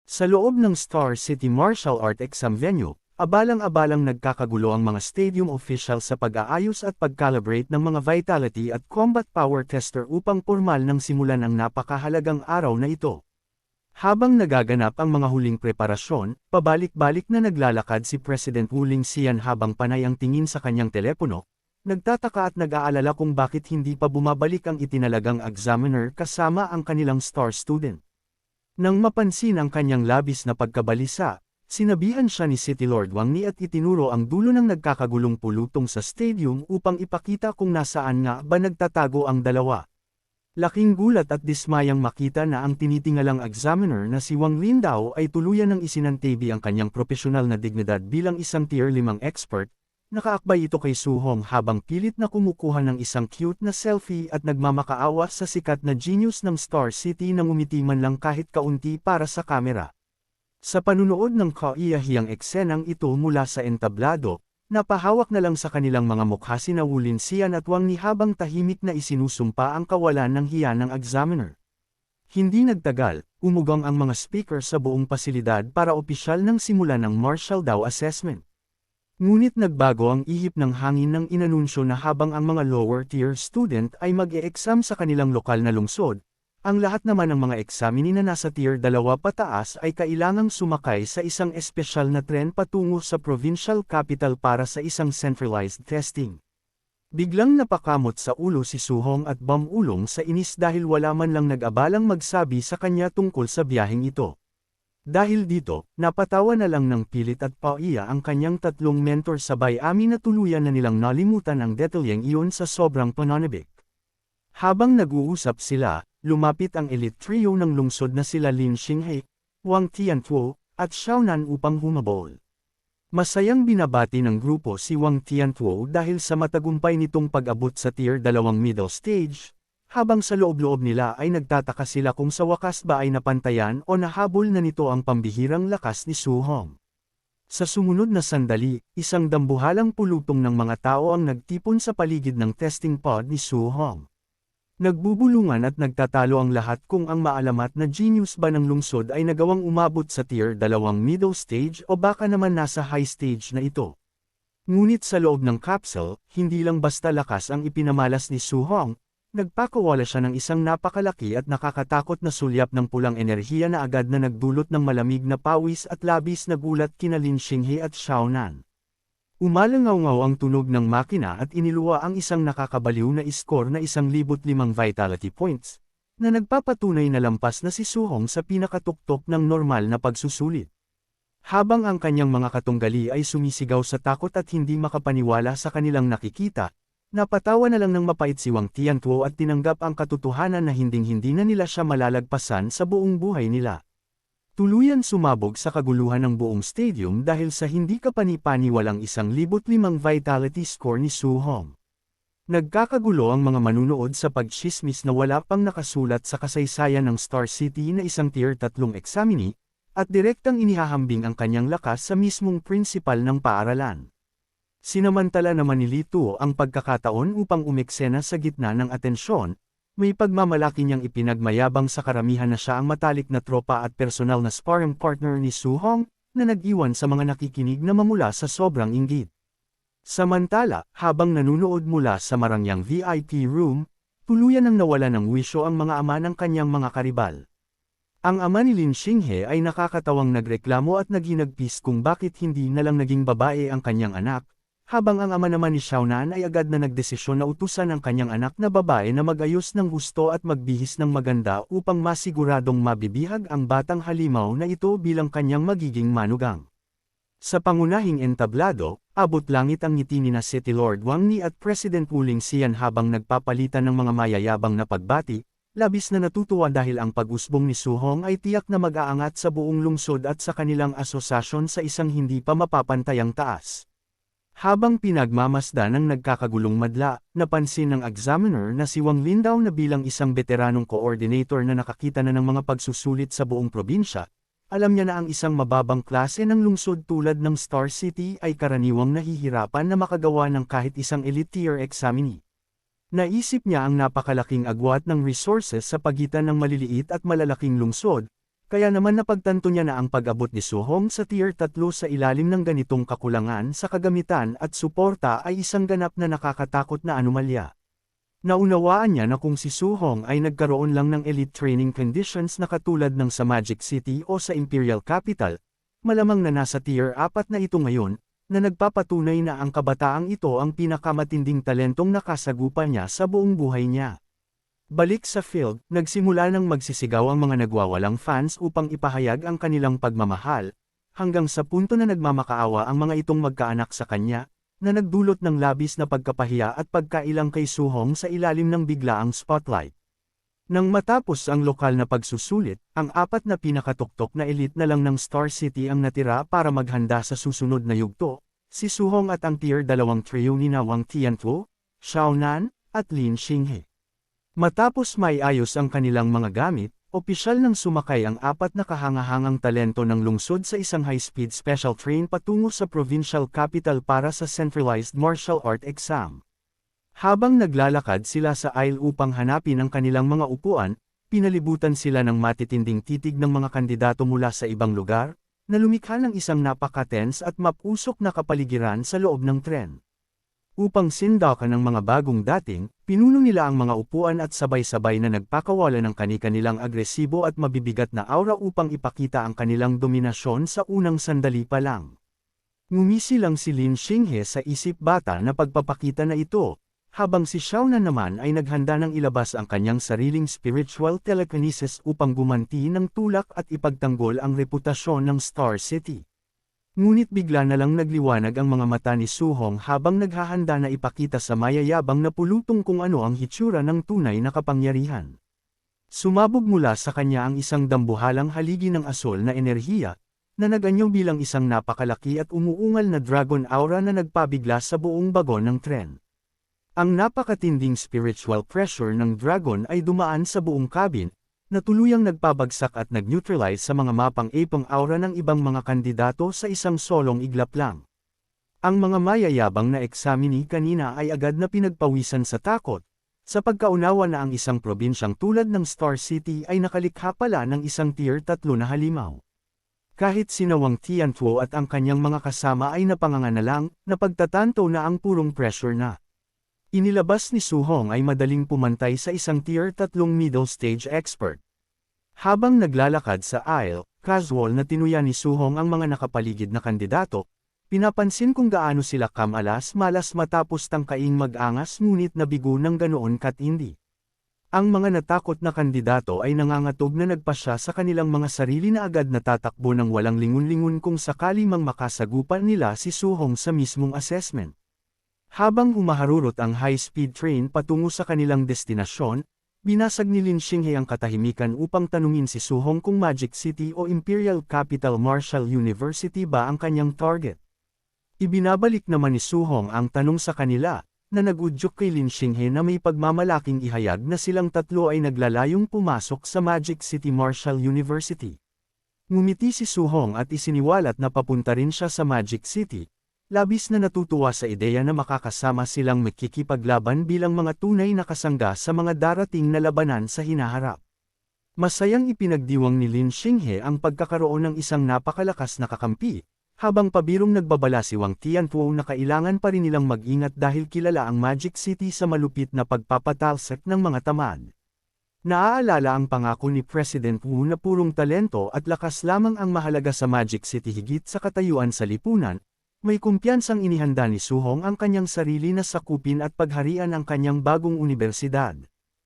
Sa loob ng Star City Martial Art Exam Venue, abalang-abalang nagkakagulo ang mga stadium officials sa pag-aayos at pag-calibrate ng mga vitality at combat power tester upang pormal nang simulan ang napakahalagang araw na ito. Habang nagaganap ang mga huling preparasyon, pabalik-balik na naglalakad si President Wu Lingxian habang panay ang tingin sa kanyang telepono, nagtataka at nag-aalala kung bakit hindi pa bumabalik ang itinalagang examiner kasama ang kanilang star student. Nang mapansin ang kanyang labis na pagkabalisa, sinabihan siya ni City Lord Wang Ni at itinuro ang dulo ng nagkakagulong pulutong sa stadium upang ipakita kung nasaan nga ba nagtatago ang dalawa. Laking gulat at dismayang makita na ang tinitingalang examiner na si Wang Lindao ay tuluyan ng isinantabi ang kanyang profesional na dignidad bilang isang tier 5 expert. Nakaakbay ito kay Su Hong habang pilit na kumukuha ng isang cute na selfie at nagmamakaawa sa sikat na genius ng Star City nang umiti man lang kahit kaunti para sa kamera. Sa panunood ng kaiyahiyang eksenang ito mula sa entablado, napahawak na lang sa kanilang mga mukha sina Wu Lingxian at Wang Ni habang tahimik na isinusumpa ang kawalan ng hiya ng examiner. Hindi nagtagal, umugang ang mga speaker sa buong pasilidad para opisyal nang simulan ang martial daw assessment. Ngunit nagbago ang ihip ng hangin nang inanunsyo na habang ang mga lower-tier student ay mag-e-exam sa kanilang lokal na lungsod, ang lahat naman ng mga examini na nasa tier 2 pataas ay kailangang sumakay sa isang espesyal na tren patungo sa provincial capital para sa isang centralized testing. Biglang napakamot sa ulo si Su Hong at bumulong sa inis dahil wala man lang nag-abalang magsabi sa kanya tungkol sa biyaheng ito. Dahil dito, napatawa na lang ng pilit at paiya ang kanyang tatlong mentor sabay amin na tuluyan na nilang nalimutan ang detalyeng iyon sa sobrang pananabik. Habang nag-uusap sila, lumapit ang elite trio ng lungsod na sila Lin Xinghe, Wang Tiantuo, at Xiaonan upang humabol. Masayang binabati ng grupo si Wang Tiantuo dahil sa matagumpay nitong pag-abot sa tier 2 middle stage, habang sa loob-loob nila ay nagtataka sila kung sa wakas ba ay napantayan o nahabol na nito ang pambihirang lakas ni Su Hong. Sa sumunod na sandali, isang dambuhalang pulutong ng mga tao ang nagtipon sa paligid ng testing pod ni Su Hong. Nagbubulungan at nagtatalo ang lahat kung ang maalamat na genius ba ng lungsod ay nagawang umabot sa tier 2 middle stage o baka naman nasa high stage na ito. Ngunit sa loob ng capsule, hindi lang basta lakas ang ipinamalas ni Su Hong, nagpakawala siya ng isang napakalaki at nakakatakot na sulyap ng pulang enerhiya na agad na nagdulot ng malamig na pawis at labis na gulat kina Lin Xinghe at Xiaonan. Umalangaw-ngaw ang tunog ng makina at iniluwa ang isang nakakabaliw na iskor na 1,005 vitality points, na nagpapatunay na lampas na si Su Hong sa pinakatuktok ng normal na pagsusulit. Habang ang kanyang mga katunggali ay sumisigaw sa takot at hindi makapaniwala sa kanilang nakikita, napatawa na lang ng mapait si Wang Tiantuo at tinanggap ang katotohanan na hinding-hindi na nila siya malalagpasan sa buong buhay nila. Tuluyan sumabog sa kaguluhan ng buong stadium dahil sa hindi kapani-paniwalang 1,005 vitality score ni Su Hong. Nagkakagulo ang mga manunood sa pagchismis na wala pang nakasulat sa kasaysayan ng Star City na isang tier 3 examini, at direktang inihahambing ang kanyang lakas sa mismong principal ng paaralan. Sinamantala naman ni Li Tuo ang pagkakataon upang umeksena sa gitna ng atensyon, may pagmamalaki niyang ipinagmayabang sa karamihan na siya ang matalik na tropa at personal na sparring partner ni Su Hong, na nag-iwan sa mga nakikinig na mamula sa sobrang inggit. Samantala, habang nanunood mula sa marangyang VIP room, tuluyan ang nawala ng wisyo ang mga ama ng kanyang mga karibal. Ang ama ni Lin Xinghe ay nakakatawang nagreklamo at naghinagpis kung bakit hindi na lang naging babae ang kanyang anak, habang ang ama naman ni Xiaonan ay agad na nagdesisyon na utusan ang kanyang anak na babae na mag-ayos ng gusto at magbihis ng maganda upang masiguradong mabibihag ang batang halimaw na ito bilang kanyang magiging manugang. Sa pangunahing entablado, abot langit ang ngiti ni City Lord Wang Ni at President Wu Lingxian habang nagpapalitan ng mga mayayabang na pagbati, labis na natutuwa dahil ang pag-usbong ni Su Hong ay tiyak na mag-aangat sa buong lungsod at sa kanilang asosasyon sa isang hindi pa mapapantayang taas. Habang pinagmamasdan ng nagkakagulong madla, napansin ng examiner na si Wang Lindao na bilang isang veteranong coordinator na nakakita na ng mga pagsusulit sa buong probinsya, alam niya na ang isang mababang klase ng lungsod tulad ng Star City ay karaniwang nahihirapan na makagawa ng kahit isang elite tier examini. Naisip niya ang napakalaking agwat ng resources sa pagitan ng maliliit at malalaking lungsod, Kaya naman napagtanto niya na ang pag-abot ni Suhong sa Tier 3 sa ilalim ng ganitong kakulangan sa kagamitan at suporta ay isang ganap na nakakatakot na anomalya. Naunawaan niya na kung si Suhong ay nagkaroon lang ng elite training conditions na katulad ng sa Magic City o sa Imperial Capital, malamang na nasa Tier 4 na ito ngayon, na nagpapatunay na ang kabataang ito ang pinakamatinding talentong nakasagupan niya sa buong buhay niya. Balik sa field, nagsimula nang magsisigaw ang mga nagwawalang fans upang ipahayag ang kanilang pagmamahal, hanggang sa punto na nagmamakaawa ang mga itong magkaanak sa kanya, na nagdulot ng labis na pagkapahiya at pagkailang kay Suhong sa ilalim ng biglaang spotlight. Nang matapos ang lokal na pagsusulit, ang 4 na pinakatuktok na elite na lang ng Star City ang natira para maghanda sa susunod na yugto, si Suhong at ang Tier 2 trio ni Wang Tiantuo, Xiao Nan, at Lin Xinghe. Matapos maiayos ang kanilang mga gamit, opisyal nang sumakay ang 4 na kahangahangang talento ng lungsod sa isang high-speed special train patungo sa provincial capital para sa centralized martial art exam. Habang naglalakad sila sa aisle upang hanapin ang kanilang mga upuan, pinalibutan sila ng matitinding titig ng mga kandidato mula sa ibang lugar, na lumikha ng isang napaka-tense at mapusok na kapaligiran sa loob ng tren. Upang sindakan ng mga bagong dating, pinuno nila ang mga upuan at sabay-sabay na nagpakawala ng kani-kanilang agresibo at mabibigat na aura upang ipakita ang kanilang dominasyon sa unang sandali pa lang. Ngumisi lang si Lin Xinghe sa isip bata na pagpapakita na ito, habang si Xiao Nan naman ay naghanda ng ilabas ang kanyang sariling spiritual telekinesis upang gumanti ng tulak at ipagtanggol ang reputasyon ng Star City. Ngunit bigla na lang nagliwanag ang mga mata ni Suhong habang naghahanda na ipakita sa mayayabang na pulutong kung ano ang hitsura ng tunay na kapangyarihan. Sumabog mula sa kanya ang isang dambuhalang haligi ng asol na enerhiya, na naganyo bilang isang napakalaki at umuungal na dragon aura na nagpabigla sa buong bagon ng tren. Ang napakatinding spiritual pressure ng dragon ay dumaan sa buong cabin, na tuluyang nagpabagsak at nag-neutralize sa mga mapang-ipang aura ng ibang mga kandidato sa isang solong iglap lang. Ang mga mayayabang na examinee kanina ay agad na pinagpawisan sa takot, sa pagkaunawa na ang isang probinsyang tulad ng Star City ay nakalikha pala ng isang Tier 3 na halimaw. Kahit si Wang Tiantuo at ang kanyang mga kasama ay napanganga lang, napagtatanto na ang purong pressure na inilabas ni Suhong ay madaling pumantay sa isang Tier 3 middle stage expert. Habang naglalakad sa aisle, casual na tinuya ni Suhong ang mga nakapaligid na kandidato, pinapansin kung gaano sila kamalas-malas matapos tangkaing mag-angas ngunit nabigo ng ganoon katindi. Ang mga natakot na kandidato ay nangangatog na nagpasya sa kanilang mga sarili na agad natatakbo ng walang lingun-lingun kung sakali mang makasagupan nila si Suhong sa mismong assessment. Habang humaharurot ang high-speed train patungo sa kanilang destinasyon, binasag ni Lin Xinghe ang katahimikan upang tanungin si Suhong kung Magic City o Imperial Capital Martial University ba ang kanyang target. Ibinabalik naman ni Suhong ang tanong sa kanila, na nagudyok kay Lin Xinghe na may pagmamalaking ihayag na silang tatlo ay naglalayong pumasok sa Magic City Martial University. Ngumiti si Suhong at isiniwalat na papunta rin siya sa Magic City. Labis na natutuwa sa ideya na makakasama silang makikipaglaban bilang mga tunay na kasangga sa mga darating na labanan sa hinaharap. Masayang ipinagdiwang ni Lin Xinghe ang pagkakaroon ng isang napakalakas na kakampi, habang pabirong nagbabala si Wang Tiantuo na kailangan pa rin nilang mag-ingat dahil kilala ang Magic City sa malupit na pagpapatalsik ng mga tamad. Naaalala ang pangako ni President Wu na purong talento at lakas lamang ang mahalaga sa Magic City higit sa katayuan sa lipunan. May kumpiyansang inihanda ni Suhong ang kanyang sarili na sakupin at pagharian ang kanyang bagong unibersidad.